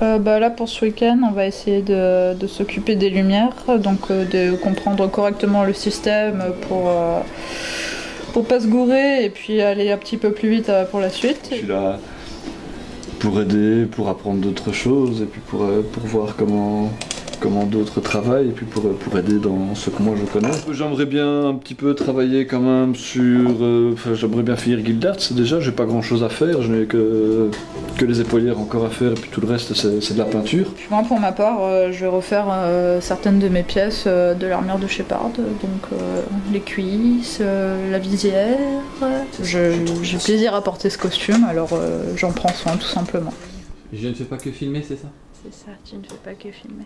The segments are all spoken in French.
Là pour ce week-end, on va essayer de s'occuper des lumières, donc de comprendre correctement le système pour pas se gourer et puis aller un petit peu plus vite pour la suite. Je suis là pour aider, pour apprendre d'autres choses et puis pour voir comment d'autres travaillent et puis pour aider dans ce que moi je connais. J'aimerais bien un petit peu travailler quand même sur... j'aimerais bien finir Guildarts. Déjà, j'ai pas grand chose à faire, je n'ai que les épaulières encore à faire et puis tout le reste c'est de la peinture. Moi pour ma part, je vais refaire certaines de mes pièces de l'armure de Shepard, donc les cuisses, la visière. J'ai plaisir à porter ce costume, alors j'en prends soin tout simplement. Je ne fais pas que filmer, c'est ça? C'est ça, tu ne fais pas que filmer.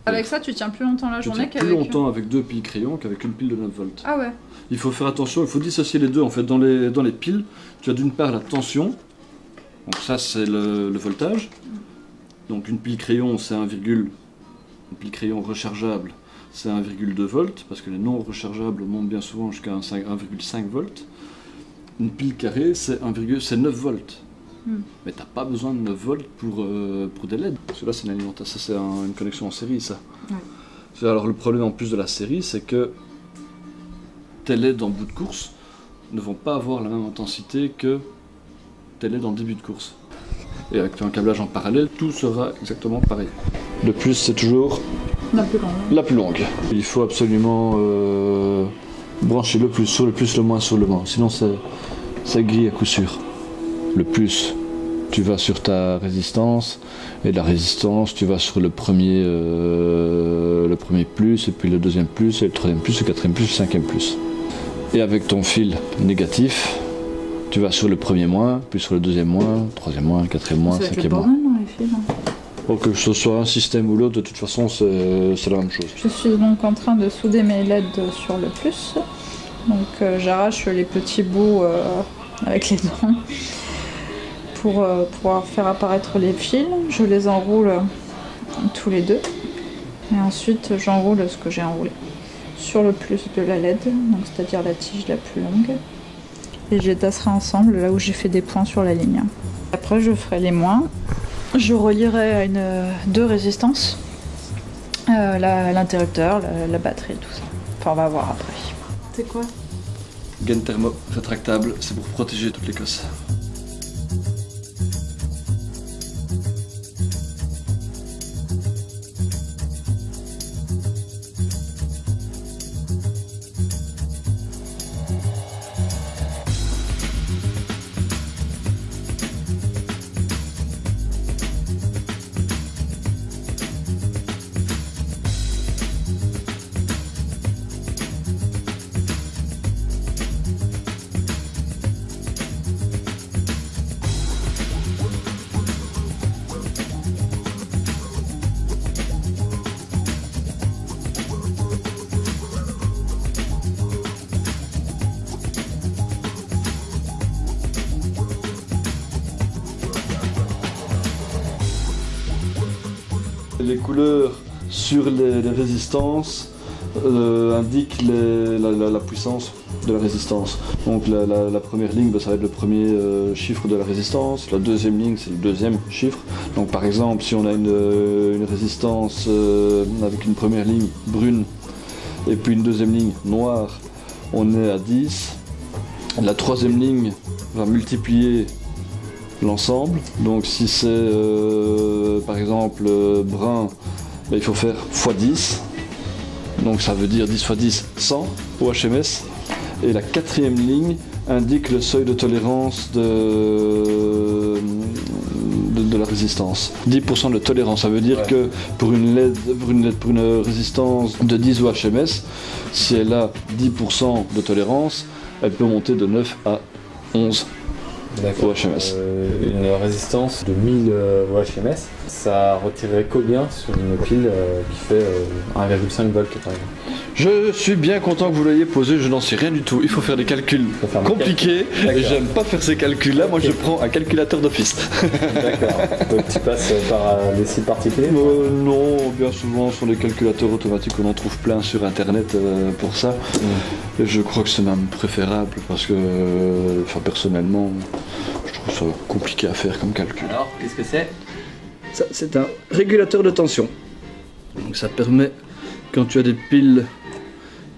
Avec ça, tu tiens plus longtemps la journée qu'avec... plus longtemps avec 2 piles crayons qu'avec une pile de 9 volts. Ah ouais. Il faut faire attention, il faut dissocier les deux. En fait, dans les piles, tu as d'une part la tension, donc ça c'est le voltage. Donc une pile crayon, c'est une pile crayon rechargeable, c'est 1,2 volts, parce que les non rechargeables montent bien souvent jusqu'à 1,5 volts. Une pile carrée, c'est 9 volts. Mais t'as pas besoin de 9 volts pour des LED. Parce que là c'est une alimentation, ça c'est une connexion en série ça. Ouais. Alors le problème en plus de la série, c'est que tes LED en bout de course ne vont pas avoir la même intensité que tes LED en début de course. Et avec un câblage en parallèle, tout sera exactement pareil. Le plus c'est toujours la plus longue. Il faut absolument brancher le plus sur le plus, le moins sur le moins. Sinon c'est gris à coup sûr. Le plus, tu vas sur ta résistance, et la résistance, tu vas sur le premier plus, et puis le deuxième plus, et le troisième plus, le quatrième plus, le cinquième plus. Et avec ton fil négatif, tu vas sur le premier moins, puis sur le deuxième moins, troisième moins, quatrième moins, cinquième moins. Dans les fils, hein. Pour que ce soit un système ou l'autre, de toute façon, c'est la même chose. Je suis donc en train de souder mes LED sur le plus. Donc j'arrache les petits bouts avec les dents pour pouvoir faire apparaître les fils. Je les enroule tous les deux. Et ensuite j'enroule ce que j'ai enroulé sur le plus de la LED, donc c'est-à-dire la tige la plus longue. Et je les tasserai ensemble là où j'ai fait des points sur la ligne. Après je ferai les moins. Je relierai à deux résistances, l'interrupteur, la batterie, tout ça. Enfin, on va voir après. C'est quoi? Gaine thermo rétractable, c'est pour protéger toute l'Écosse. Les couleurs sur les résistances indiquent la puissance de la résistance. Donc la première ligne, ça va être le premier chiffre de la résistance, la deuxième ligne c'est le deuxième chiffre. Donc par exemple si on a une résistance avec une première ligne brune et puis une deuxième ligne noire, on est à 10. La troisième ligne va multiplier l'ensemble, donc si c'est par exemple brun, il faut faire x10, donc ça veut dire 10 x 10, 100 au HMS, et la quatrième ligne indique le seuil de tolérance de la résistance. 10% de tolérance, ça veut dire que pour une résistance de 10 au HMS, si elle a 10% de tolérance, elle peut monter de 9 à 11. Au HMS. Une résistance de 1000 au HMS, ça retirerait combien sur une pile qui fait 1,5 volts par exemple? Je suis bien content que vous l'ayez posé, je n'en sais rien du tout. Il faut faire des calculs compliqués et j'aime pas faire ces calculs-là. Moi, je prends un calculateur d'office. D'accord. Donc tu passes par des sites particuliers? Non, bien souvent sur les calculateurs automatiques, on en trouve plein sur internet pour ça. Et je crois que c'est même préférable parce que, personnellement, je trouve ça compliqué à faire comme calcul. Alors, qu'est-ce que c'est? Ça, c'est un régulateur de tension. Donc ça permet, quand tu as des piles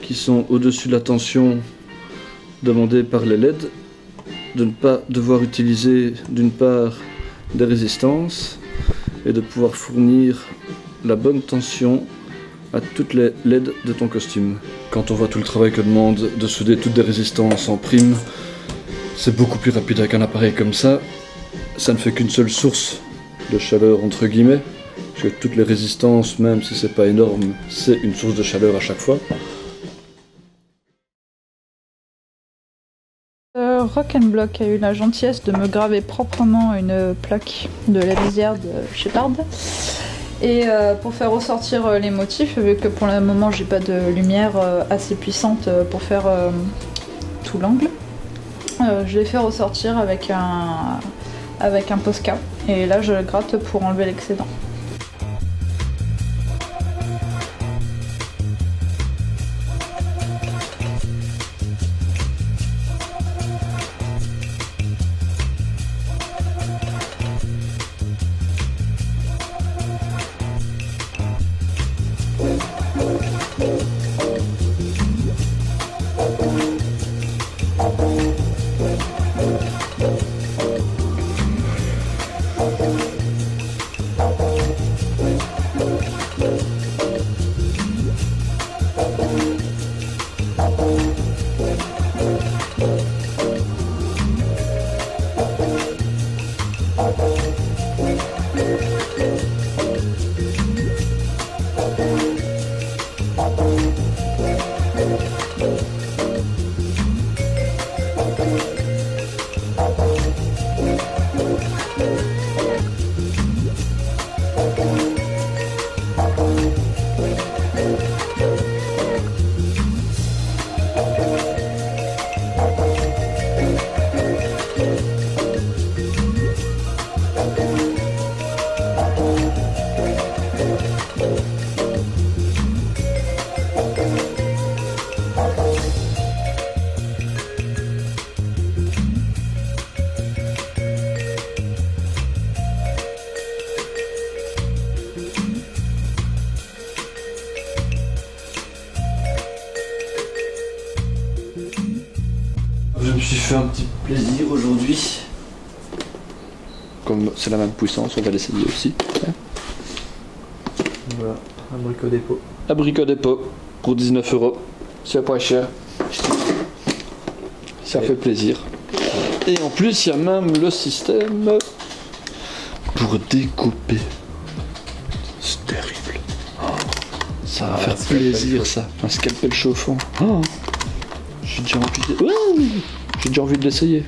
qui sont au-dessus de la tension demandée par les LED, de ne pas devoir utiliser d'une part des résistances et de pouvoir fournir la bonne tension à toutes les LED de ton costume. Quand on voit tout le travail que demande de souder toutes des résistances en prime, c'est beaucoup plus rapide avec un appareil comme ça. Ça ne fait qu'une seule source de chaleur entre guillemets, parce que toutes les résistances, même si c'est pas énorme, c'est une source de chaleur à chaque fois. Rock'n'Block a eu la gentillesse de me graver proprement une plaque de la visière de Shepard. Et pour faire ressortir les motifs, vu que pour le moment j'ai pas de lumière assez puissante pour faire tout l'angle, je l'ai fait ressortir avec un Posca. Et là je gratte pour enlever l'excédent. Je me suis fait un petit plaisir aujourd'hui. Comme c'est la même puissance, on va l'essayer aussi. Voilà, abricot dépôt. Abricot dépôt pour 19 €. C'est pas cher. Ça fait plaisir. Et en plus, il y a même le système pour découper. C'est terrible. Oh, ça va faire plaisir, ça. Un scalpel chauffant. Oh, j'ai déjà envie de l'essayer.